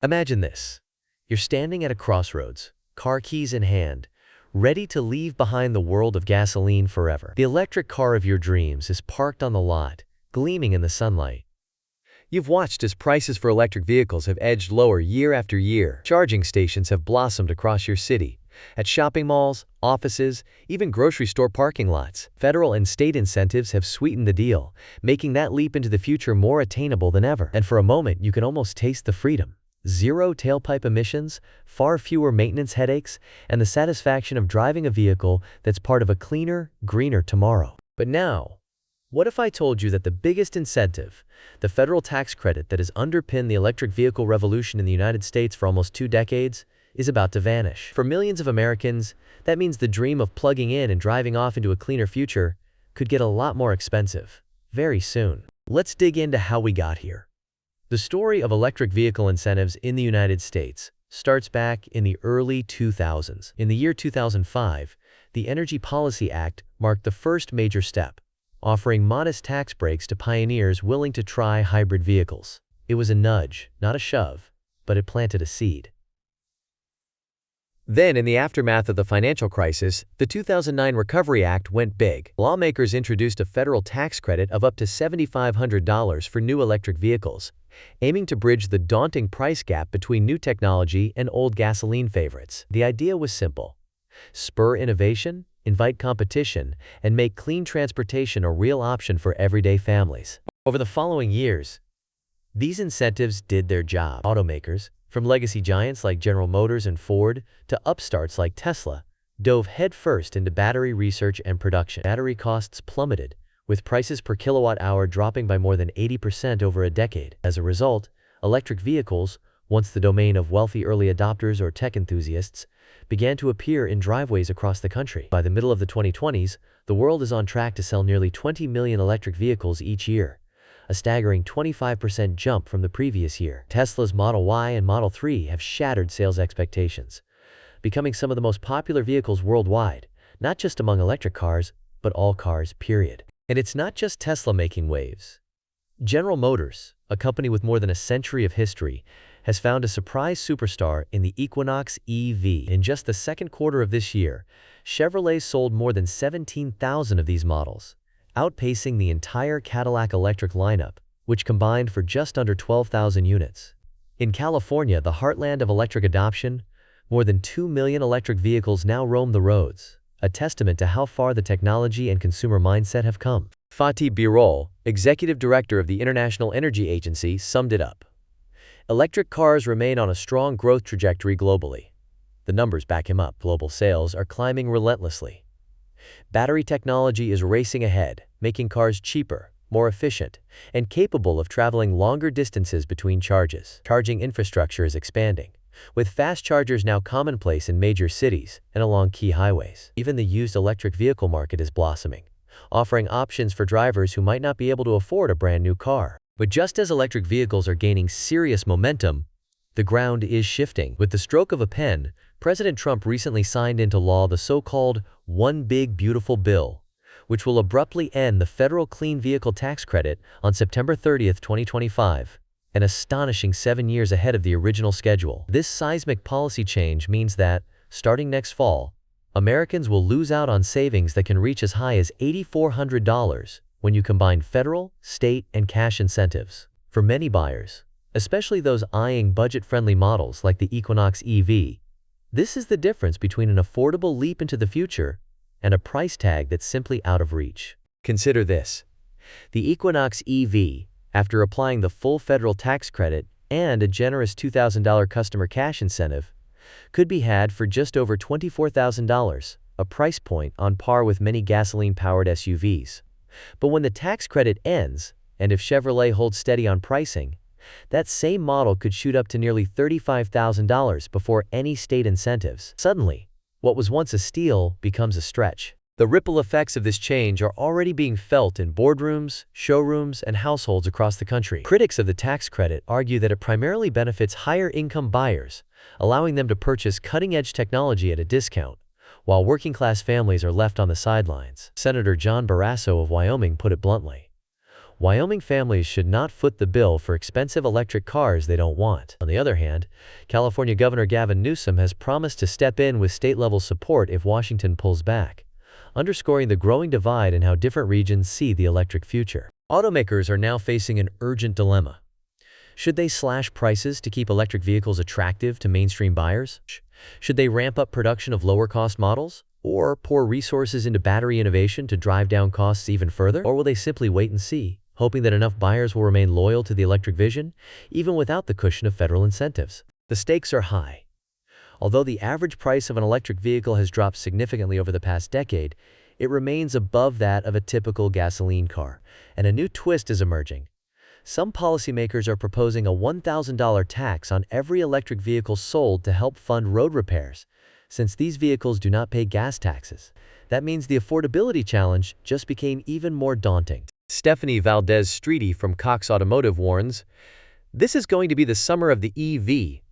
Imagine this. You're standing at a crossroads, car keys in hand, ready to leave behind the world of gasoline forever. The electric car of your dreams is parked on the lot, gleaming in the sunlight. You've watched as prices for electric vehicles have edged lower year after year. Charging stations have blossomed across your city. At shopping malls, offices, even grocery store parking lots, federal and state incentives have sweetened the deal, making that leap into the future more attainable than ever. And for a moment, you can almost taste the freedom. Zero tailpipe emissions, far fewer maintenance headaches, and the satisfaction of driving a vehicle that's part of a cleaner, greener tomorrow. But now, what if I told you that the biggest incentive, the federal tax credit that has underpinned the electric vehicle revolution in the United States for almost 2 decades, is about to vanish? For millions of Americans, that means the dream of plugging in and driving off into a cleaner future could get a lot more expensive very soon. Let's dig into how we got here. The story of electric vehicle incentives in the United States starts back in the early 2000s. In the year 2005, the Energy Policy Act marked the first major step, offering modest tax breaks to pioneers willing to try hybrid vehicles. It was a nudge, not a shove, but it planted a seed. Then, in the aftermath of the financial crisis, the 2009 Recovery Act went big. Lawmakers introduced a federal tax credit of up to $7,500 for new electric vehicles, aiming to bridge the daunting price gap between new technology and old gasoline favorites. The idea was simple: spur innovation, invite competition, and make clean transportation a real option for everyday families. Over the following years, these incentives did their job. Automakers, from legacy giants like General Motors and Ford to upstarts like Tesla, dove headfirst into battery research and production. Battery costs plummeted, with prices per kilowatt-hour dropping by more than 80% over a decade. As a result, electric vehicles, once the domain of wealthy early adopters or tech enthusiasts, began to appear in driveways across the country. By the middle of the 2020s, the world is on track to sell nearly 20 million electric vehicles each year, a staggering 25% jump from the previous year. Tesla's Model Y and Model 3 have shattered sales expectations, becoming some of the most popular vehicles worldwide, not just among electric cars, but all cars, period. And it's not just Tesla making waves. General Motors, a company with more than a century of history, has found a surprise superstar in the Equinox EV. In just the second quarter of this year, Chevrolet sold more than 17,000 of these models, outpacing the entire Cadillac electric lineup, which combined for just under 12,000 units. In California, the heartland of electric adoption, more than 2 million electric vehicles now roam the roads, a testament to how far the technology and consumer mindset have come. Fatih Birol, executive director of the International Energy Agency, summed it up: "Electric cars remain on a strong growth trajectory globally. The numbers back him up. Global sales are climbing relentlessly. Battery technology is racing ahead, making cars cheaper, more efficient, and capable of traveling longer distances between charges. Charging infrastructure is expanding, with fast chargers now commonplace in major cities and along key highways. Even the used electric vehicle market is blossoming, offering options for drivers who might not be able to afford a brand new car." But just as electric vehicles are gaining serious momentum, the ground is shifting. With the stroke of a pen, President Trump recently signed into law the so-called One Big Beautiful Bill, which will abruptly end the federal clean vehicle tax credit on September 30, 2025, an astonishing 7 years ahead of the original schedule. This seismic policy change means that, starting next fall, Americans will lose out on savings that can reach as high as $8,400 when you combine federal, state, and cash incentives. For many buyers, especially those eyeing budget-friendly models like the Equinox EV, this is the difference between an affordable leap into the future and a price tag that's simply out of reach. Consider this: the Equinox EV, after applying the full federal tax credit and a generous $2,000 customer cash incentive, could be had for just over $24,000, a price point on par with many gasoline-powered SUVs. But when the tax credit ends, and if Chevrolet holds steady on pricing, that same model could shoot up to nearly $35,000 before any state incentives. Suddenly, what was once a steal becomes a stretch. The ripple effects of this change are already being felt in boardrooms, showrooms, and households across the country. Critics of the tax credit argue that it primarily benefits higher-income buyers, allowing them to purchase cutting-edge technology at a discount, while working-class families are left on the sidelines. Senator John Barrasso of Wyoming put it bluntly: Wyoming families should not foot the bill for expensive electric cars they don't want. On the other hand, California Governor Gavin Newsom has promised to step in with state-level support if Washington pulls back, underscoring the growing divide in how different regions see the electric future. Automakers are now facing an urgent dilemma. Should they slash prices to keep electric vehicles attractive to mainstream buyers? Should they ramp up production of lower-cost models? Or pour resources into battery innovation to drive down costs even further? Or will they simply wait and see, hoping that enough buyers will remain loyal to the electric vision, even without the cushion of federal incentives? The stakes are high. Although the average price of an electric vehicle has dropped significantly over the past decade, it remains above that of a typical gasoline car, and a new twist is emerging. Some policymakers are proposing a $1,000 tax on every electric vehicle sold to help fund road repairs, since these vehicles do not pay gas taxes. That means the affordability challenge just became even more daunting. Stephanie Valdez-Streety from Cox Automotive warns, "This is going to be the summer of the EV,"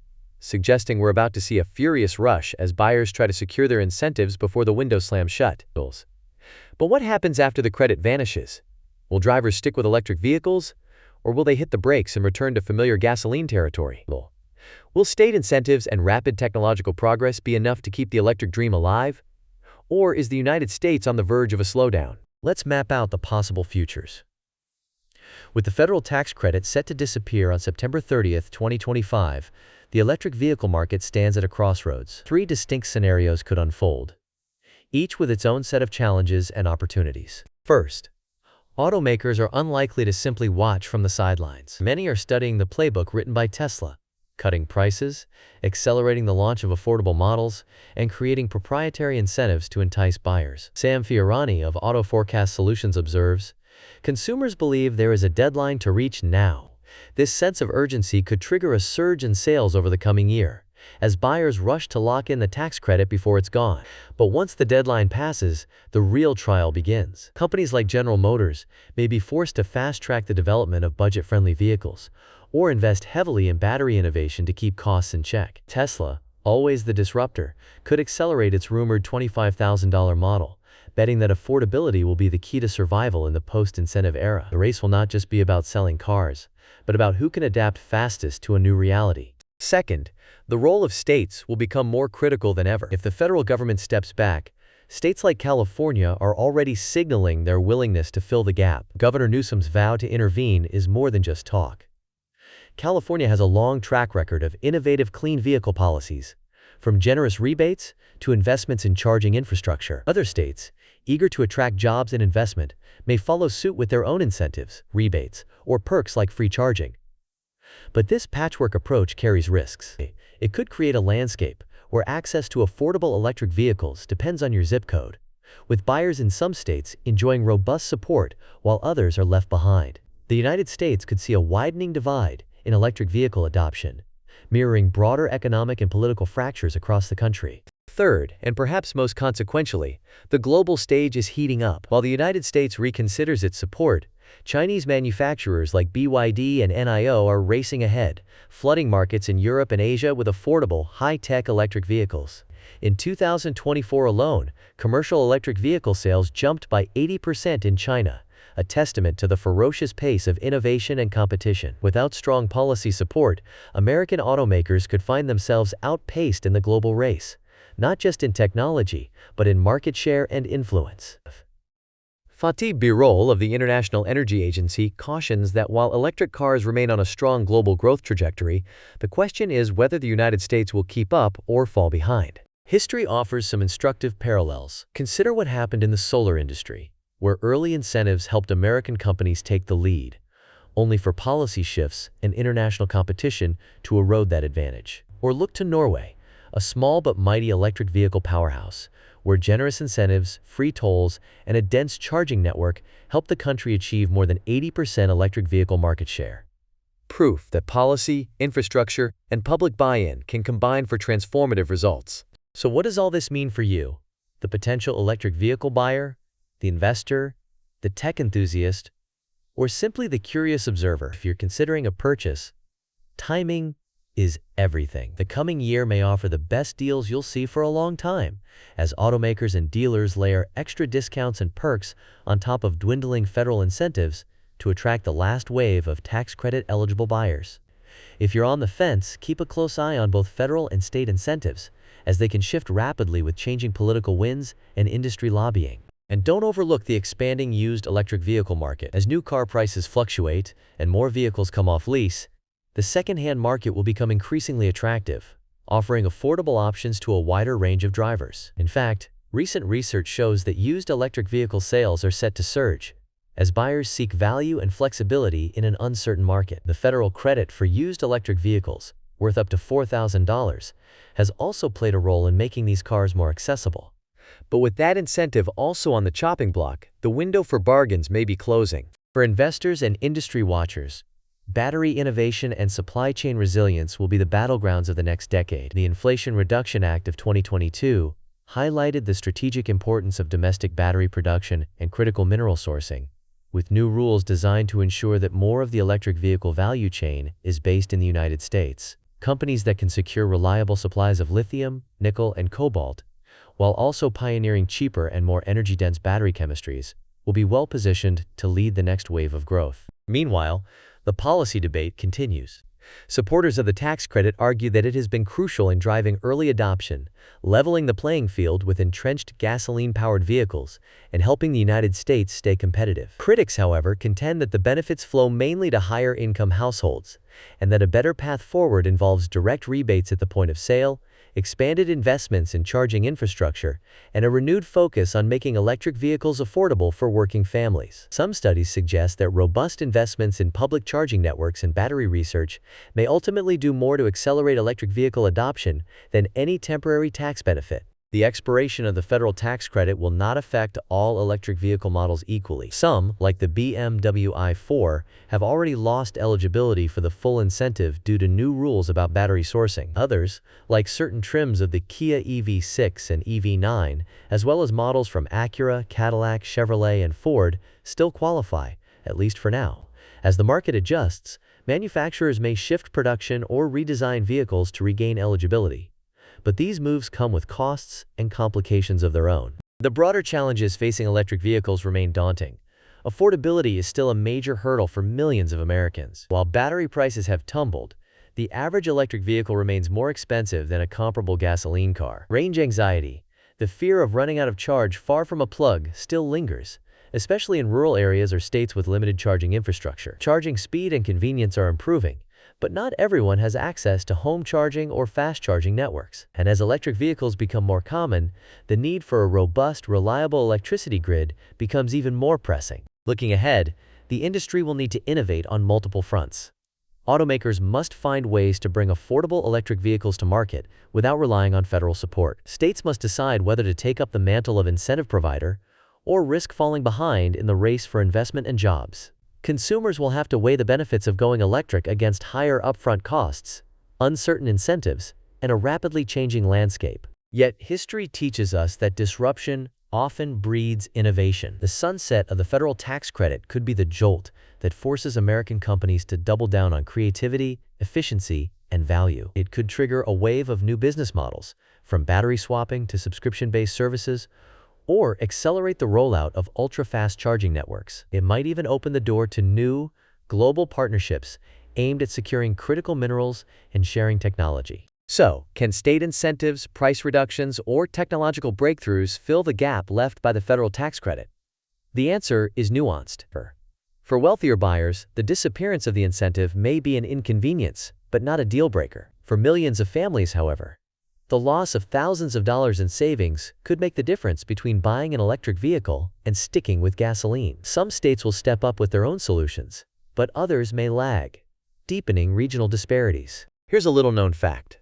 suggesting we're about to see a furious rush as buyers try to secure their incentives before the window slams shut. But what happens after the credit vanishes? Will drivers stick with electric vehicles, or will they hit the brakes and return to familiar gasoline territory? Will state incentives and rapid technological progress be enough to keep the electric dream alive? Or is the United States on the verge of a slowdown? Let's map out the possible futures. With the federal tax credit set to disappear on September 30th, 2025, the electric vehicle market stands at a crossroads. Three distinct scenarios could unfold, each with its own set of challenges and opportunities. First, automakers are unlikely to simply watch from the sidelines. Many are studying the playbook written by Tesla, cutting prices, accelerating the launch of affordable models, and creating proprietary incentives to entice buyers. Sam Fiorani of Auto Forecast Solutions observes, "Consumers believe there is a deadline to reach now. This sense of urgency could trigger a surge in sales over the coming year, as buyers rush to lock in the tax credit before it's gone. But once the deadline passes, the real trial begins. Companies like General Motors may be forced to fast-track the development of budget-friendly vehicles, or invest heavily in battery innovation to keep costs in check. Tesla, always the disruptor, could accelerate its rumored $25,000 model, betting that affordability will be the key to survival in the post-incentive era. The race will not just be about selling cars, but about who can adapt fastest to a new reality. Second, the role of states will become more critical than ever. If the federal government steps back, states like California are already signaling their willingness to fill the gap. Governor Newsom's vow to intervene is more than just talk. California has a long track record of innovative clean vehicle policies, from generous rebates to investments in charging infrastructure. Other states, eager to attract jobs and investment, may follow suit with their own incentives, rebates, or perks like free charging. But this patchwork approach carries risks. It could create a landscape where access to affordable electric vehicles depends on your zip code, with buyers in some states enjoying robust support while others are left behind. The United States could see a widening divide in electric vehicle adoption, mirroring broader economic and political fractures across the country. Third, and perhaps most consequentially, the global stage is heating up. While the United States reconsiders its support, Chinese manufacturers like BYD and NIO are racing ahead, flooding markets in Europe and Asia with affordable, high-tech electric vehicles. In 2024 alone, commercial electric vehicle sales jumped by 80% in China, a testament to the ferocious pace of innovation and competition. Without strong policy support, American automakers could find themselves outpaced in the global race, not just in technology, but in market share and influence. Fatih Birol of the International Energy Agency cautions that while electric cars remain on a strong global growth trajectory, the question is whether the United States will keep up or fall behind. History offers some instructive parallels. Consider what happened in the solar industry, where early incentives helped American companies take the lead, only for policy shifts and international competition to erode that advantage. Or look to Norway, a small but mighty electric vehicle powerhouse, where generous incentives, free tolls, and a dense charging network helped the country achieve more than 80% electric vehicle market share. Proof that policy, infrastructure, and public buy-in can combine for transformative results. So what does all this mean for you, the potential electric vehicle buyer, the investor, the tech enthusiast, or simply the curious observer? If you're considering a purchase, timing is everything. The coming year may offer the best deals you'll see for a long time, as automakers and dealers layer extra discounts and perks on top of dwindling federal incentives to attract the last wave of tax credit-eligible buyers. If you're on the fence, keep a close eye on both federal and state incentives, as they can shift rapidly with changing political winds and industry lobbying. And don't overlook the expanding used electric vehicle market. As new car prices fluctuate and more vehicles come off lease, the second-hand market will become increasingly attractive, offering affordable options to a wider range of drivers. In fact, recent research shows that used electric vehicle sales are set to surge, as buyers seek value and flexibility in an uncertain market. The federal credit for used electric vehicles, worth up to $4,000, has also played a role in making these cars more accessible. But with that incentive also on the chopping block, the window for bargains may be closing. For investors and industry watchers, battery innovation and supply chain resilience will be the battlegrounds of the next decade. The Inflation Reduction Act of 2022 highlighted the strategic importance of domestic battery production and critical mineral sourcing, with new rules designed to ensure that more of the electric vehicle value chain is based in the United States. Companies that can secure reliable supplies of lithium, nickel, and cobalt, while also pioneering cheaper and more energy-dense battery chemistries, will be well-positioned to lead the next wave of growth. Meanwhile, the policy debate continues. Supporters of the tax credit argue that it has been crucial in driving early adoption, leveling the playing field with entrenched gasoline-powered vehicles, and helping the United States stay competitive. Critics, however, contend that the benefits flow mainly to higher-income households, and that a better path forward involves direct rebates at the point of sale, expanded investments in charging infrastructure, and a renewed focus on making electric vehicles affordable for working families. Some studies suggest that robust investments in public charging networks and battery research may ultimately do more to accelerate electric vehicle adoption than any temporary tax benefit. The expiration of the federal tax credit will not affect all electric vehicle models equally. Some, like the BMW i4, have already lost eligibility for the full incentive due to new rules about battery sourcing. Others, like certain trims of the Kia EV6 and EV9, as well as models from Acura, Cadillac, Chevrolet, and Ford, still qualify, at least for now. As the market adjusts, manufacturers may shift production or redesign vehicles to regain eligibility. But these moves come with costs and complications of their own. The broader challenges facing electric vehicles remain daunting. Affordability is still a major hurdle for millions of Americans. While battery prices have tumbled, the average electric vehicle remains more expensive than a comparable gasoline car. Range anxiety, the fear of running out of charge far from a plug, still lingers, especially in rural areas or states with limited charging infrastructure. Charging speed and convenience are improving, but not everyone has access to home charging or fast charging networks. And as electric vehicles become more common, the need for a robust, reliable electricity grid becomes even more pressing. Looking ahead, the industry will need to innovate on multiple fronts. Automakers must find ways to bring affordable electric vehicles to market without relying on federal support. States must decide whether to take up the mantle of incentive provider or risk falling behind in the race for investment and jobs. Consumers will have to weigh the benefits of going electric against higher upfront costs, uncertain incentives, and a rapidly changing landscape. Yet, history teaches us that disruption often breeds innovation. The sunset of the federal tax credit could be the jolt that forces American companies to double down on creativity, efficiency, and value. It could trigger a wave of new business models, from battery swapping to subscription-based services, or accelerate the rollout of ultra-fast charging networks. It might even open the door to new, global partnerships aimed at securing critical minerals and sharing technology. So, can state incentives, price reductions, or technological breakthroughs fill the gap left by the federal tax credit? The answer is nuanced. For wealthier buyers, the disappearance of the incentive may be an inconvenience, but not a deal-breaker. For millions of families, however, the loss of thousands of dollars in savings could make the difference between buying an electric vehicle and sticking with gasoline. Some states will step up with their own solutions, but others may lag, deepening regional disparities. Here's a little-known fact.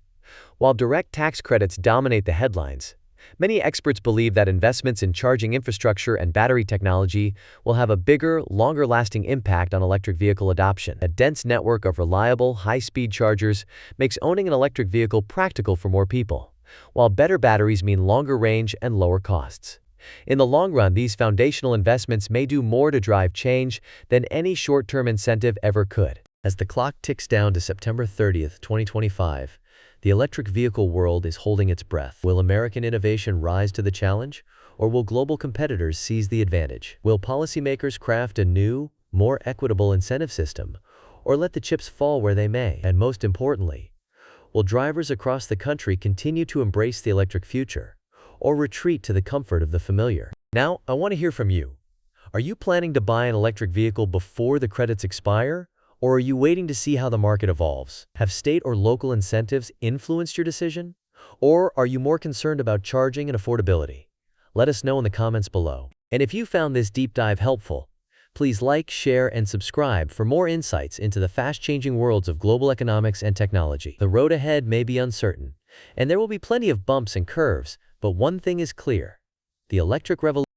While direct tax credits dominate the headlines, many experts believe that investments in charging infrastructure and battery technology will have a bigger, longer-lasting impact on electric vehicle adoption. A dense network of reliable, high-speed chargers makes owning an electric vehicle practical for more people, while better batteries mean longer range and lower costs. In the long run, these foundational investments may do more to drive change than any short-term incentive ever could. As the clock ticks down to September 30th, 2025, the electric vehicle world is holding its breath. Will American innovation rise to the challenge, or will global competitors seize the advantage? Will policymakers craft a new, more equitable incentive system, or let the chips fall where they may? And most importantly, will drivers across the country continue to embrace the electric future, or retreat to the comfort of the familiar? Now, I want to hear from you. Are you planning to buy an electric vehicle before the credits expire, or are you waiting to see how the market evolves? Have state or local incentives influenced your decision? Or are you more concerned about charging and affordability? Let us know in the comments below. And if you found this deep dive helpful, please like, share, and subscribe for more insights into the fast-changing worlds of global economics and technology. The road ahead may be uncertain, and there will be plenty of bumps and curves, but one thing is clear: the electric revolution